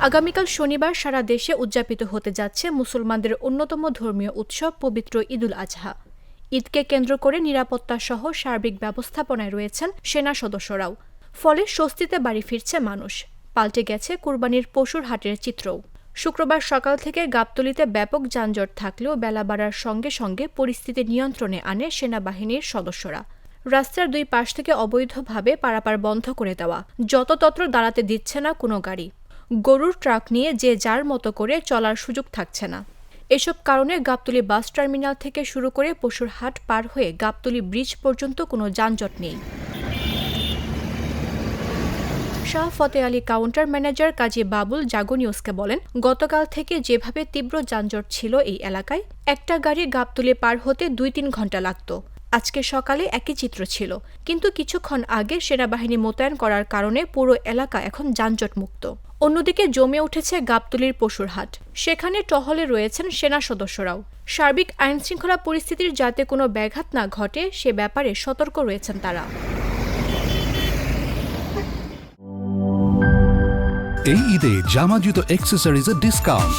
আগামীকাল শনিবার সারা দেশে উদযাপিত হতে যাচ্ছে মুসলমানদের অন্যতম ধর্মীয় উৎসব পবিত্র ঈদুল আজহা। ঈদকে কেন্দ্র করে নিরাপত্তাসহ সার্বিক ব্যবস্থাপনায় রয়েছেন সেনা সদস্যরাও। ফলে স্বস্তিতে বাড়ি ফিরছে মানুষ। পাল্টে গেছে কুরবানির পশুর হাটের চিত্রও। শুক্রবার সকাল থেকে গাবতলীতে ব্যাপক যানজট থাকলেও বেলা বাড়ার সঙ্গে সঙ্গে পরিস্থিতি নিয়ন্ত্রণে আনে সেনাবাহিনীর সদস্যরা। রাস্তার দুই পাশ থেকে অবৈধভাবে পারাপার বন্ধ করে দেওয়া, যত্রতত্র দাঁড়াতে দিচ্ছে না কোনো গাড়ি। গরুর ট্রাক নিয়ে যে যার মতো করে চলার সুযোগ থাকছে না। এসব কারণে গাবতলী বাস টার্মিনাল থেকে শুরু করে পশুর হাট পার হয়ে গাবতলী ব্রিজ পর্যন্ত কোনো যানজট নেই। শাহ ফতে আলী কাউন্টার ম্যানেজার কাজী বাবুল জাগো নিউজকে বলেন, গতকাল থেকে যেভাবে তীব্র যানজট ছিল এই এলাকায়, একটা গাড়ি গাবতলী পার হতে ২-৩ ঘন্টা লাগত। আজকে সকালে একই চিত্র ছিল, কিন্তু কিছুক্ষণ আগে সেনাবাহিনী মোতায়েন করার কারণে পুরো এলাকা এখন যানজট মুক্ত। অন্যদিকে জমে উঠেছে গাবতলীর পশুর হাট। সেখানে টহলে রয়েছেন সেনা সদস্যরাও। সার্বিক আইনশৃঙ্খলা পরিস্থিতির যাতে কোনো ব্যাঘাত না ঘটে সে ব্যাপারে সতর্ক রয়েছেন তারা। এই ঈদে জামা জুতো অ্যাক্সেসরিজের ডিসকাউন্ট।